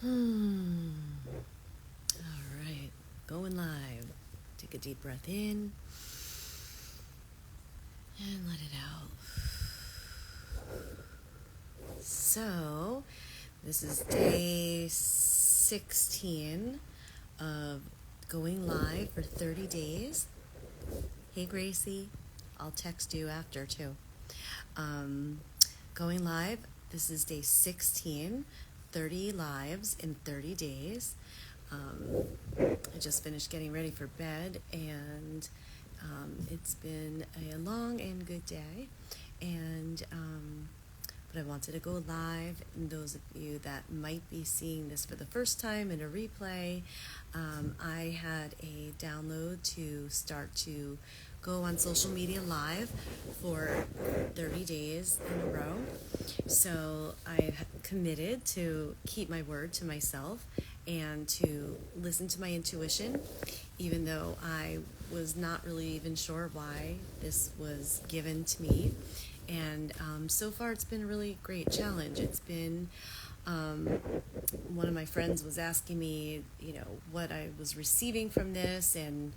Hmm. All right. Going live. Take a deep breath in and let it out. So, this is day 16 of going live for 30 days. Hey, Gracie. I'll text you after, too. Um, Going live. This is day 16, 30 lives in 30 days. I just finished getting ready for bed, and it's been a long and good day. And but I wanted to go live. And those of you that might be seeing this for the first time in a replay, I had a download to start to go on social media live for 30 days in a row. So I committed to keep my word to myself and to listen to my intuition, even though I was not really even sure why this was given to me. And so far, it's been a really great challenge. It's been one of my friends was asking me, what I was receiving from this, and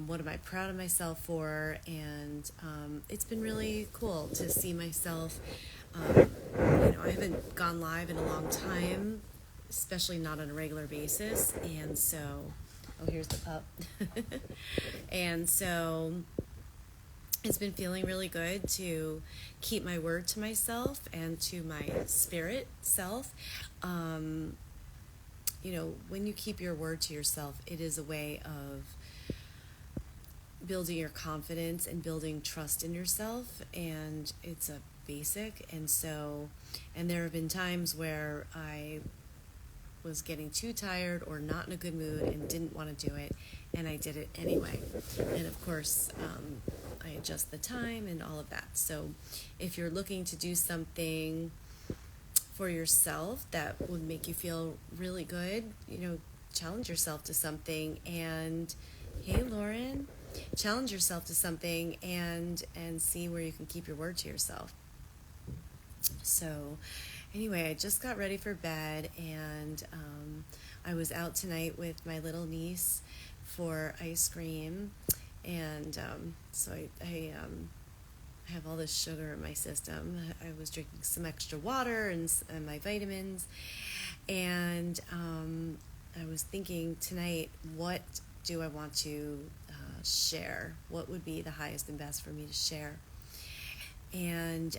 what am I proud of myself for? And it's been really cool to see myself. I haven't gone live in a long time, especially not on a regular basis. And so, here's the pup. And so it's been feeling really good to keep my word to myself and to my spirit self. When you keep your word to yourself, it is a way of building your confidence and building trust in yourself, and it's a basic. And there have been times where I was getting too tired or not in a good mood and didn't want to do it, and I did it anyway. And of course, I adjust the time and all of that. So if you're looking to do something for yourself that would make you feel really good, challenge yourself to something. And hey, Lauren, challenge yourself to something and see where you can keep your word to yourself. So anyway, I just got ready for bed, and I was out tonight with my little niece for ice cream, and so I have all this sugar in my system. I was drinking some extra water and my vitamins, and I was thinking tonight, what do I want to share? What would be the highest and best for me to share? And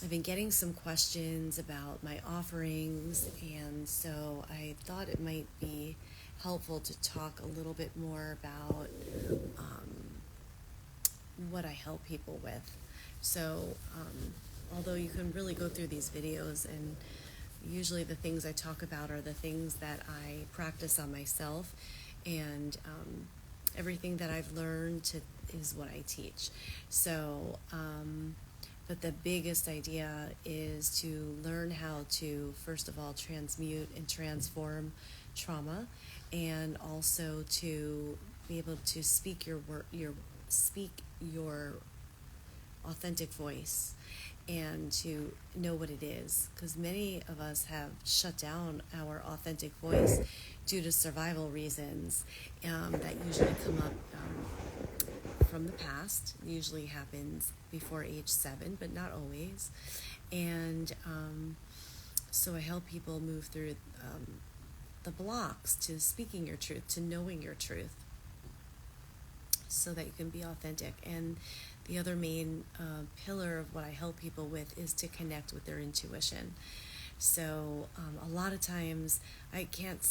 I've been getting some questions about my offerings, and so I thought it might be helpful to talk a little bit more about what I help people with. So although you can really go through these videos, and usually the things I talk about are the things that I practice on myself, and everything that I've learned is what I teach. So but the biggest idea is to learn how to, first of all, transmute and transform trauma, and also to be able to speak your authentic voice, and to know what it is, because many of us have shut down our authentic voice due to survival reasons that usually come up from the past. It usually happens before age 7, but not always. And so I help people move through the blocks to speaking your truth, to knowing your truth, so that you can be authentic. And the other main pillar of what I help people with is to connect with their intuition. So a lot of times I can't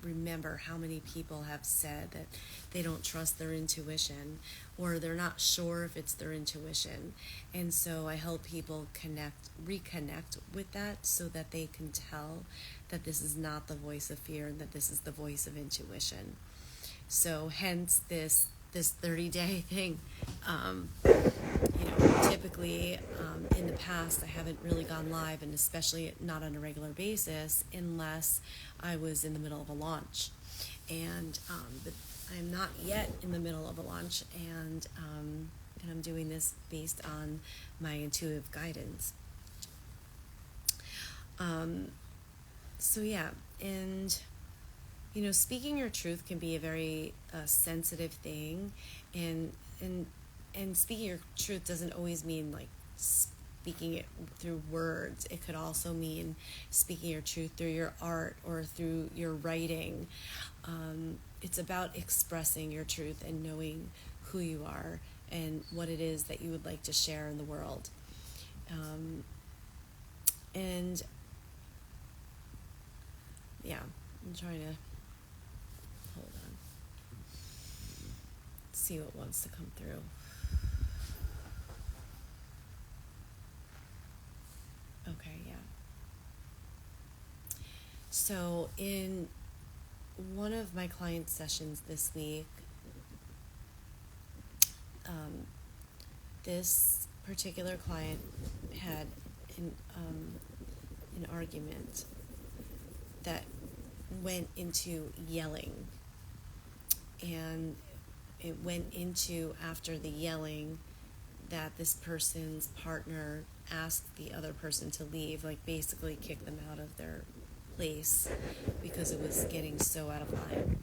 remember how many people have said that they don't trust their intuition, or they're not sure if it's their intuition. And so I help people reconnect with that, so that they can tell that this is not the voice of fear, and that this is the voice of intuition. So hence this 30-day thing. Typically in the past I haven't really gone live, and especially not on a regular basis, unless I was in the middle of a launch. And but I'm not yet in the middle of a launch, and I'm doing this based on my intuitive guidance. So yeah, and speaking your truth can be a very sensitive thing, and and and speaking your truth doesn't always mean like speaking it through words. It could also mean speaking your truth through your art or through your writing. It's about expressing your truth and knowing who you are and what it is that you would like to share in the world. And yeah, I'm trying to hold on, see what wants to come through. Okay, yeah. So in one of my client sessions this week, this particular client had an argument that went into yelling, and it went into, after the yelling, that this person's partner asked the other person to leave, like basically kick them out of their place because it was getting so out of line.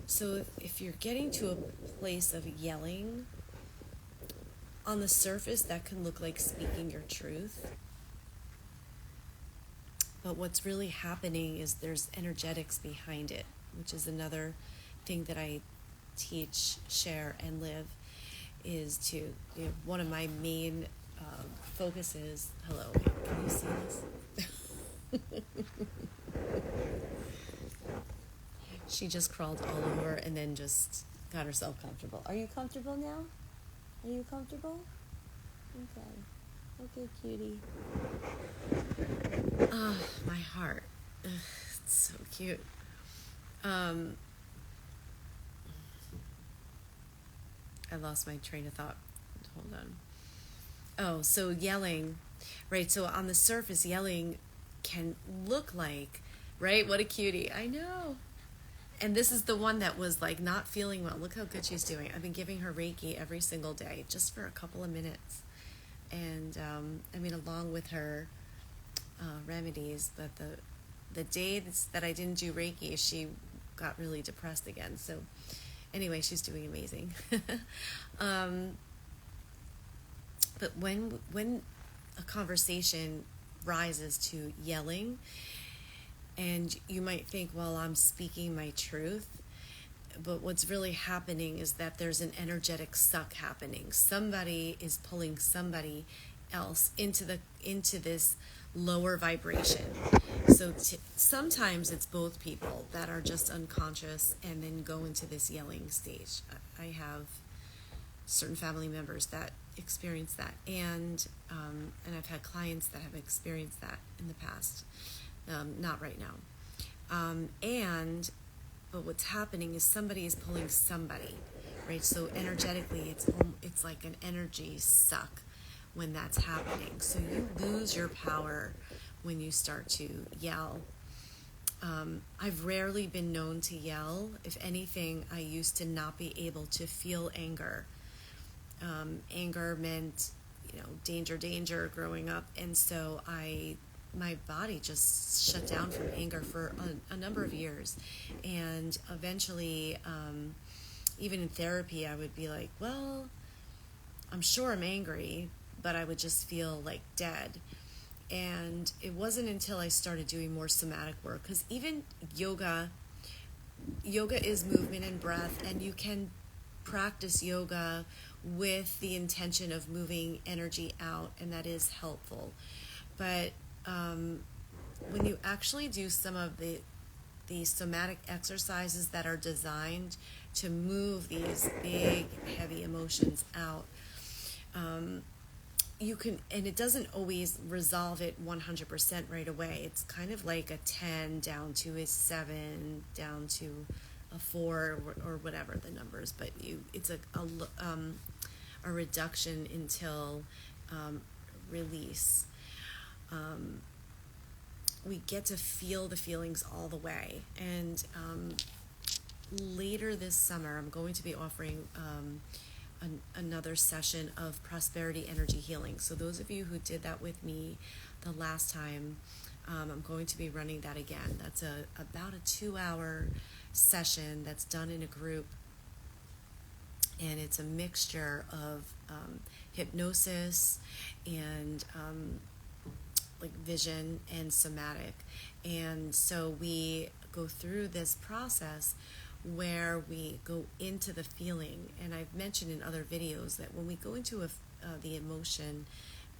So if you're getting to a place of yelling, on the surface that can look like speaking your truth. But what's really happening is there's energetics behind it, which is another thing that I teach, share, and live, is to, one of my main focuses. Hello, can you see this? She just crawled all over and then just got herself comfortable. Are you comfortable now? Are you comfortable? Okay. Okay, cutie. Ah, my heart. Ugh, it's so cute. I lost my train of thought. Hold on. Oh, so yelling, right? So on the surface, yelling can look like, right? What a cutie. I know. And this is the one that was like not feeling well. Look how good she's doing. I've been giving her Reiki every single day, just for a couple of minutes. And along with her remedies, but the days that I didn't do Reiki, she got really depressed again. So anyway, she's doing amazing. But when a conversation rises to yelling, and you might think, well, I'm speaking my truth, but what's really happening is that there's an energetic suck happening. Somebody is pulling somebody else into this lower vibration. So sometimes it's both people that are just unconscious and then go into this yelling stage. I have certain family members that experience that, and I've had clients that have experienced that in the past. Not right now. But what's happening is somebody is pulling somebody, right? So energetically, it's like an energy suck when that's happening. So you lose your power when you start to yell. I've rarely been known to yell. If anything, I used to not be able to feel anger. Anger meant, danger, danger growing up. And so my body just shut down from anger for a number of years. And eventually, even in therapy, I would be like, well, I'm sure I'm angry, but I would just feel like dead. And it wasn't until I started doing more somatic work, because even yoga is movement and breath, and you can practice yoga with the intention of moving energy out, and that is helpful. But when you actually do some of the somatic exercises that are designed to move these big, heavy emotions out, you can, and it doesn't always resolve it 100% right away. It's kind of like a 10 down to a 7 down to a 4, or whatever the numbers, but it's a reduction until release. We get to feel the feelings all the way. And later this summer, I'm going to be offering another session of prosperity energy healing. So those of you who did that with me the last time, I'm going to be running that again. That's about a 2-hour session that's done in a group, and it's a mixture of hypnosis and like vision and somatic. And so we go through this process where we go into the feeling. And I've mentioned in other videos that when we go into the emotion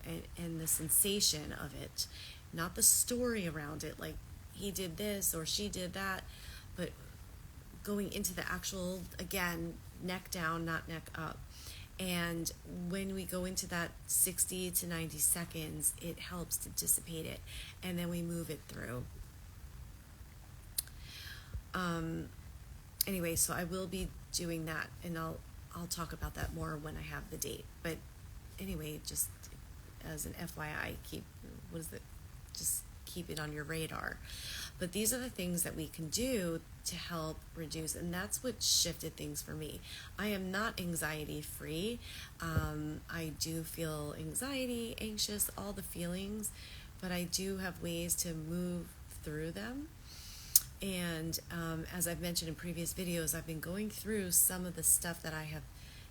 and the sensation of it, not the story around it, like he did this or she did that, but going into the actual, again, neck down, not neck up. And when we go into that 60 to 90 seconds, it helps to dissipate it. And then we move it through. Anyway, so I will be doing that, and I'll talk about that more when I have the date. But anyway, just as an FYI, just keep it on your radar. But these are the things that we can do to help reduce, and that's what shifted things for me. I am not anxiety free. I do feel anxiety, anxious, all the feelings, but I do have ways to move through them. And as I've mentioned in previous videos, I've been going through some of the stuff that I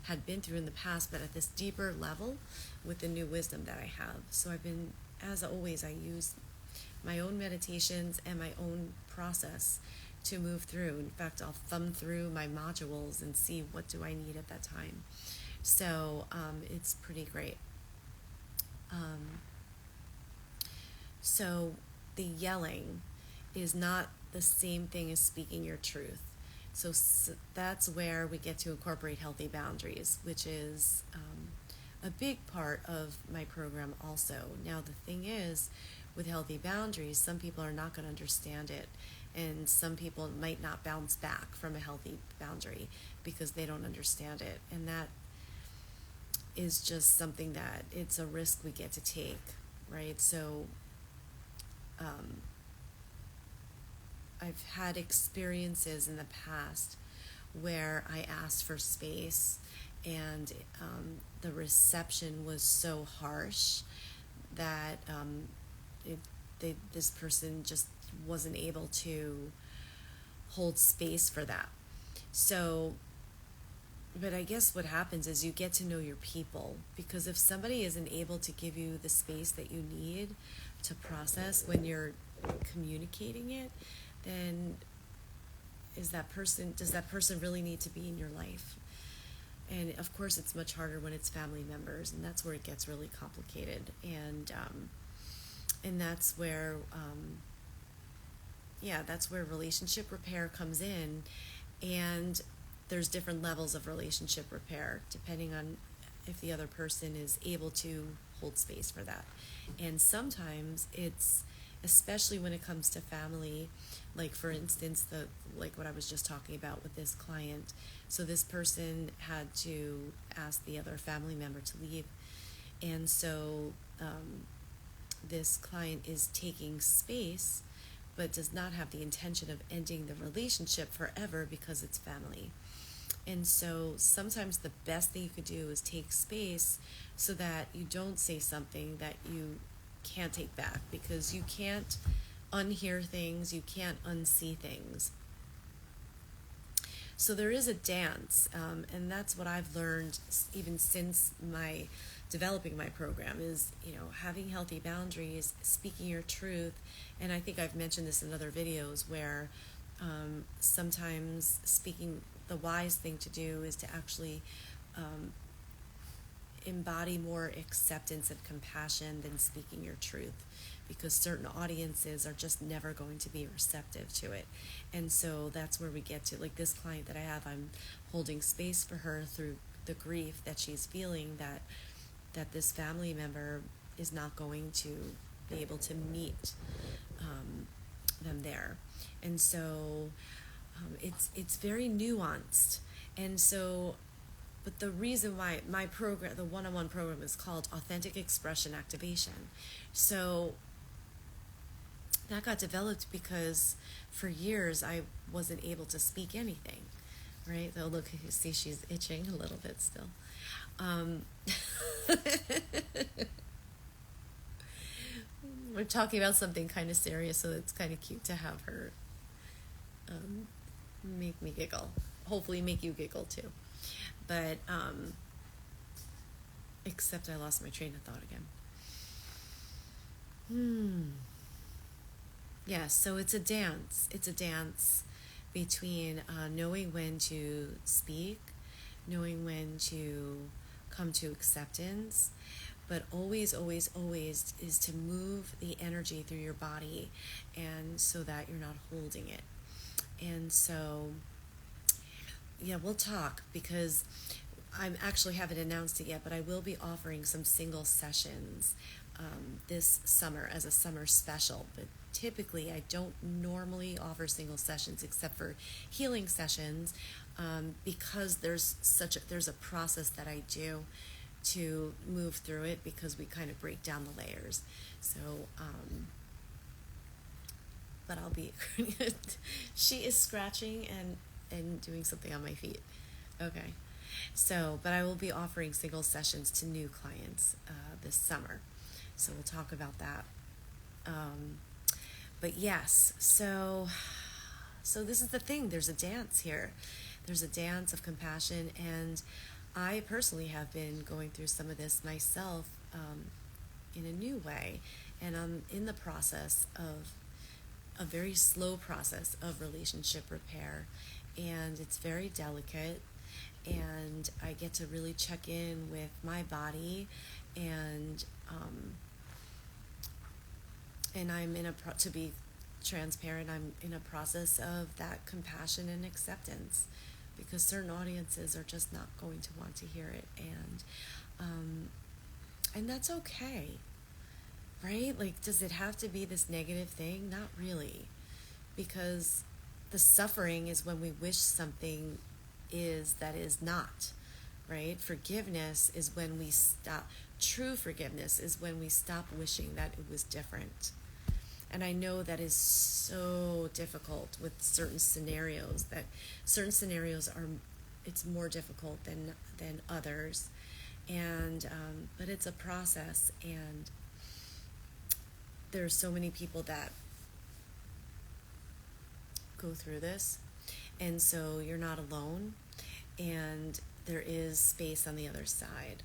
had been through in the past, but at this deeper level with the new wisdom that I have. So I've been, as always, I use my own meditations and my own process to move through. In fact, I'll thumb through my modules and see what do I need at that time. So it's pretty great. So the yelling is not the same thing as speaking your truth. So that's where we get to incorporate healthy boundaries, which is a big part of my program also. Now, the thing is, with healthy boundaries, some people are not going to understand it, and some people might not bounce back from a healthy boundary because they don't understand it. And that is just something that it's a risk we get to take, right? So I've had experiences in the past where I asked for space, and the reception was so harsh that this person just wasn't able to hold space for that. So, but I guess what happens is you get to know your people, because if somebody isn't able to give you the space that you need to process when you're communicating it, then does that person really need to be in your life? And of course, it's much harder when it's family members, and that's where it gets really complicated. And that's where, that's where relationship repair comes in. And there's different levels of relationship repair depending on if the other person is able to hold space for that. And sometimes it's, especially when it comes to family, like for instance, like what I was just talking about with this client. So this person had to ask the other family member to leave, and so this client is taking space, but does not have the intention of ending the relationship forever because it's family. And so sometimes the best thing you could do is take space so that you don't say something that you can't take back, because you can't unhear things, you can't unsee things. So there is a dance, and that's what I've learned even since developing my program is, having healthy boundaries, speaking your truth. And I think I've mentioned this in other videos where sometimes the wise thing to do is to actually embody more acceptance and compassion than speaking your truth, because certain audiences are just never going to be receptive to it. And so that's where we get to, like this client that I have, I'm holding space for her through the grief that she's feeling, that this family member is not going to be able to meet them there. And so it's very nuanced. And so, but the reason why my program, the one-on-one program, is called Authentic Expression Activation. So that got developed because for years I wasn't able to speak anything, right? So look, you see she's itching a little bit still. Um, we're talking about something kind of serious, so it's kind of cute to have her um, make me giggle. Hopefully, make you giggle too. But, except I lost my train of thought again. Yes, so it's a dance. It's a dance between knowing when to speak, knowing when to come to acceptance, but always, always, always is to move the energy through your body and so that you're not holding it. And so, yeah, we'll talk because I actually haven't announced it yet, but I will be offering some single sessions this summer as a summer special. But typically, I don't normally offer single sessions except for healing sessions because there's a process that I do to move through it because we kind of break down the layers. So, but I'll be. She is scratching and doing something on my feet. Okay. So, but I will be offering single sessions to new clients this summer. So we'll talk about that. Um, but yes, so this is the thing. There's a dance here. There's a dance of compassion, and I personally have been going through some of this myself in a new way, and I'm in the process of a very slow process of relationship repair, and it's very delicate, and I get to really check in with my body, and I'm to be transparent, I'm in a process of that compassion and acceptance because certain audiences are just not going to want to hear it, um, and that's okay, right? Like, does it have to be this negative thing? Not really, because the suffering is when we wish something is that is not, right? Forgiveness is when we stop. True forgiveness is when we stop wishing that it was different. And I know that is so difficult with certain scenarios are, it's more difficult than others. And, but it's a process, and there are so many people that go through this. And so you're not alone, and there is space on the other side.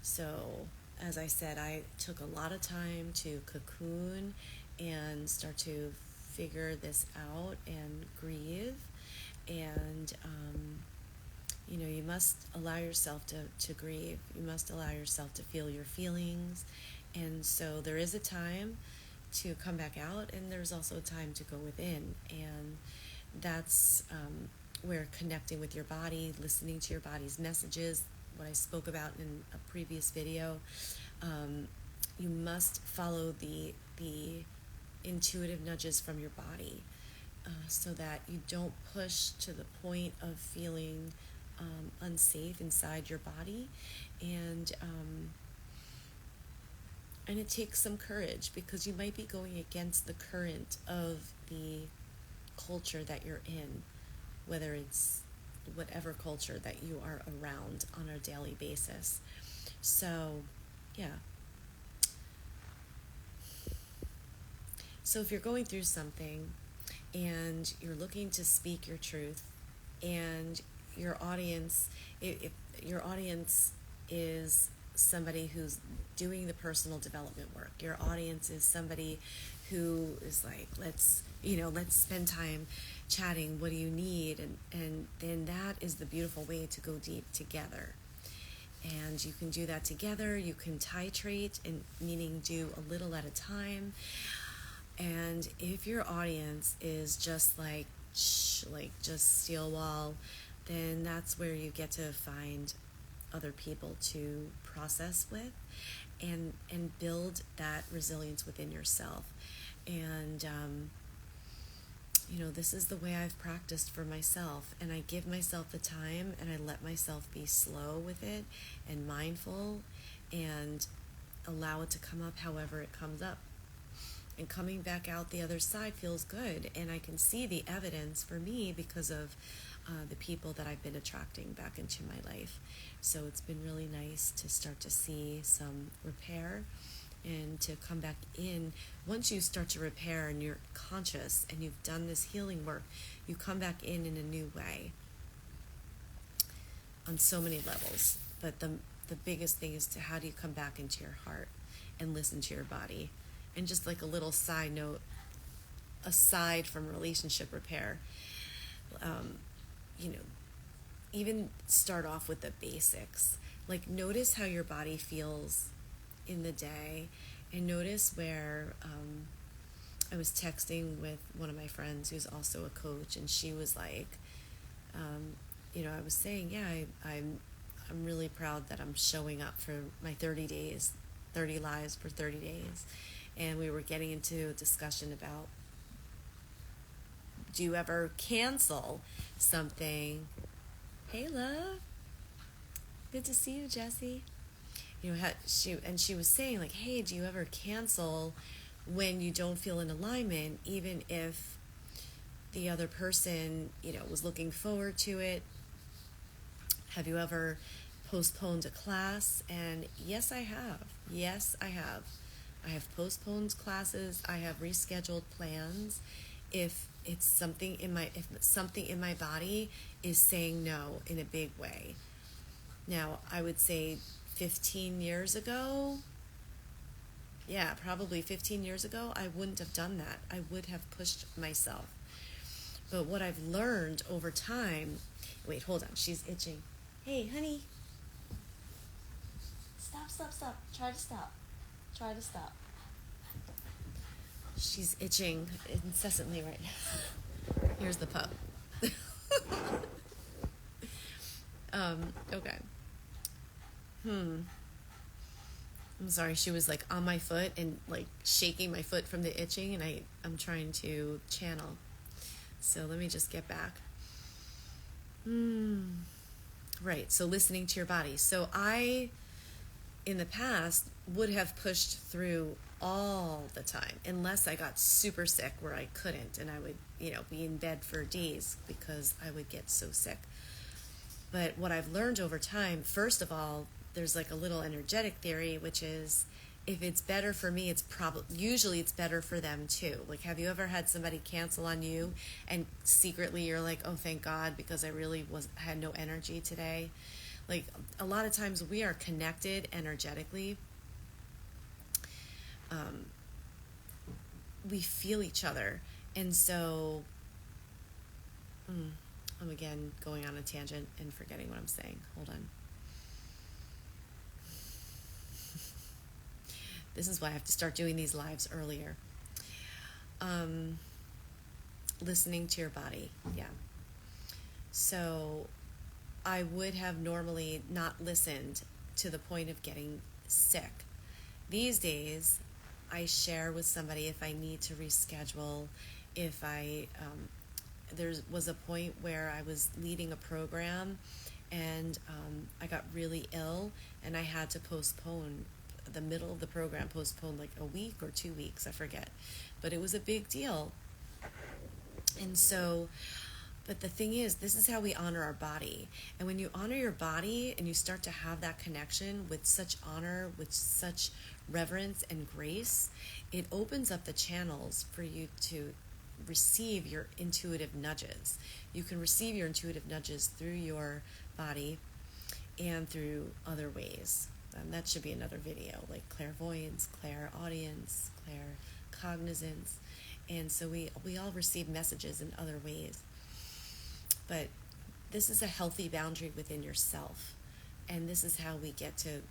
So, as I said, I took a lot of time to cocoon and start to figure this out and grieve. And, you must allow yourself to grieve. You must allow yourself to feel your feelings. And so there is a time to come back out, and there's also a time to go within. And that's where connecting with your body, listening to your body's messages, what I spoke about in a previous video, you must follow the intuitive nudges from your body so that you don't push to the point of feeling unsafe inside your body. And it takes some courage because you might be going against the current of the culture that you're in, whether it's whatever culture that you are around on a daily basis. So, yeah. So if you're going through something and you're looking to speak your truth, and your audience, if your audience is somebody who's doing the personal development work, your audience is somebody who is like, let's spend time chatting, what do you need, and then that is the beautiful way to go deep together. And you can do that together. You can titrate, and meaning do a little at a time. And if your audience is just like just steel wall, then that's where you get to find other people to process with, and build that resilience within yourself. And this is the way I've practiced for myself, and I give myself the time, and I let myself be slow with it and mindful, and allow it to come up however it comes up. And coming back out the other side feels good. And I can see the evidence for me because of the people that I've been attracting back into my life. So it's been really nice to start to see some repair and to come back in. Once you start to repair and you're conscious and you've done this healing work, you come back in a new way on so many levels. But the biggest thing is to how do you come back into your heart and listen to your body. And just like a little side note, aside from relationship repair, you know, even start off with the basics. Like notice how your body feels in the day, and notice where I was texting with one of my friends who's also a coach, and she was like, I was saying, yeah, I'm really proud that I'm showing up for my 30 days, 30 lives for 30 days. And we were getting into a discussion about, do you ever cancel something? Hey, love. Good to see you, Jessie. She was saying, like, hey, do you ever cancel when you don't feel in alignment, even if the other person, was looking forward to it? Have you ever postponed a class? And yes, I have. Yes, I have. I have postponed classes. I have rescheduled plans. If something in my body is saying no in a big way. Now, I would say 15 years ago, probably 15 years ago, I wouldn't have done that. I would have pushed myself. But what I've learned over time, wait, hold on, she's itching. Hey, honey. Stop. Try to stop. She's itching incessantly right now. Here's the pup. Okay. I'm sorry, she was like on my foot and like shaking my foot from the itching, and I'm trying to channel. So let me just get back. Right, so listening to your body. So I, in the past, would have pushed through all the time unless I got super sick where I couldn't, and I would, be in bed for days because I would get so sick. But what I've learned over time, first of all, there's like a little energetic theory, which is if it's better for me, usually it's better for them too. Like, have you ever had somebody cancel on you and secretly you're like, oh, thank God, because I really had no energy today? Like, a lot of times we are connected energetically. We feel each other. And so, I'm again going on a tangent and forgetting what I'm saying. Hold on. This is why I have to start doing these lives earlier. Listening to your body. Yeah. So I would have normally not listened to the point of getting sick. These days, I share with somebody if I need to reschedule, if there was a point where I was leading a program and I got really ill and I had to postpone the middle of the program, postponed like a week or 2 weeks, I forget. But it was a big deal. And so, but the thing is, this is how we honor our body. And when you honor your body and you start to have that connection with such honor, with such reverence and grace, it opens up the channels for you to receive your intuitive nudges. You can receive your intuitive nudges through your body and through other ways. That should be another video, like clairvoyance, clairaudience, claircognizance. And so we all receive messages in other ways. But this is a healthy boundary within yourself. And this is how we get to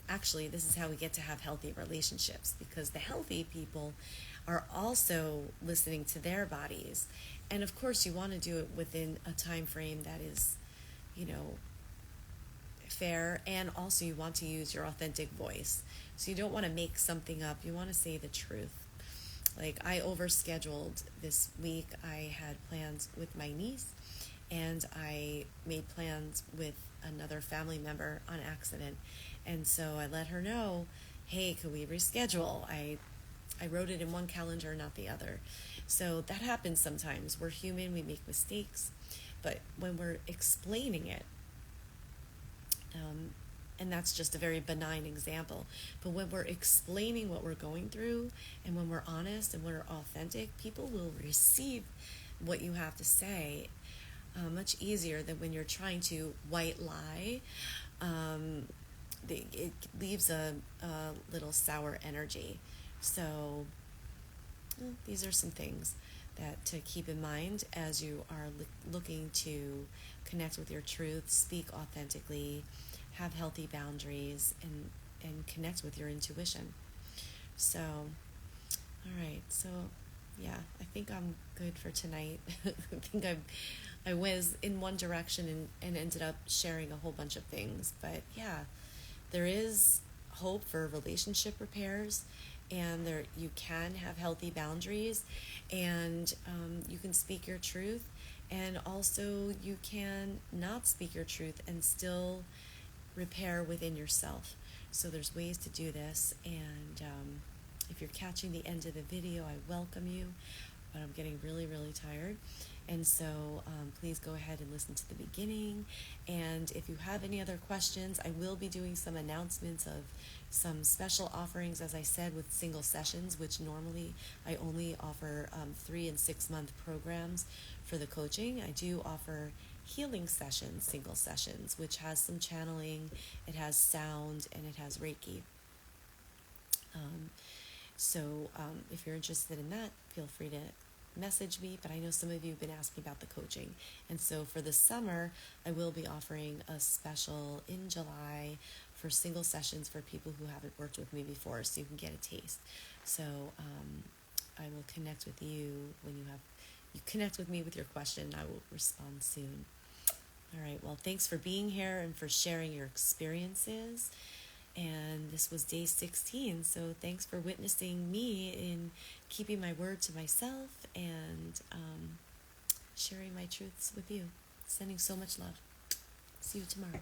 have healthy relationships, because the healthy people are also listening to their bodies. And of course you want to do it within a time frame that is, fair, and also you want to use your authentic voice. So you don't want to make something up, you want to say the truth. Like, I overscheduled this week. I had plans with my niece, and I made plans with another family member on accident. And so I let her know, hey, could we reschedule? I I wrote it in one calendar, not the other. So that happens sometimes. We're human, we make mistakes. But when we're explaining it, um, and that's just a very benign example, but when we're explaining what we're going through and when we're honest and we're authentic, people will receive what you have to say much easier than when you're trying to white lie. Um, it leaves a little sour energy. So these are some things that to keep in mind as you are looking to connect with your truth, speak authentically, have healthy boundaries, and connect with your intuition. So, all right. So, yeah, I think I'm good for tonight. I think I was in one direction and ended up sharing a whole bunch of things. But yeah, there is hope for relationship repairs, and there you can have healthy boundaries, and you can speak your truth, and also you can not speak your truth and still repair within yourself. So there's ways to do this, and if you're catching the end of the video, I welcome you, but I'm getting really, really tired. And so please go ahead and listen to the beginning. And if you have any other questions, I will be doing some announcements of some special offerings, as I said, with single sessions, which normally I only offer 3 and 6 month programs for the coaching. I do offer healing sessions, single sessions, which has some channeling, it has sound, and it has Reiki. Um, so if you're interested in that, feel free to message me. But I know some of you have been asking about the coaching. And so for the summer, I will be offering a special in July for single sessions for people who haven't worked with me before, so you can get a taste. So I will connect with you when you connect with me with your question. I will respond soon. All right, well, thanks for being here and for sharing your experiences. And this was day 16, so thanks for witnessing me in keeping my word to myself and sharing my truths with you. Sending so much love. See you tomorrow.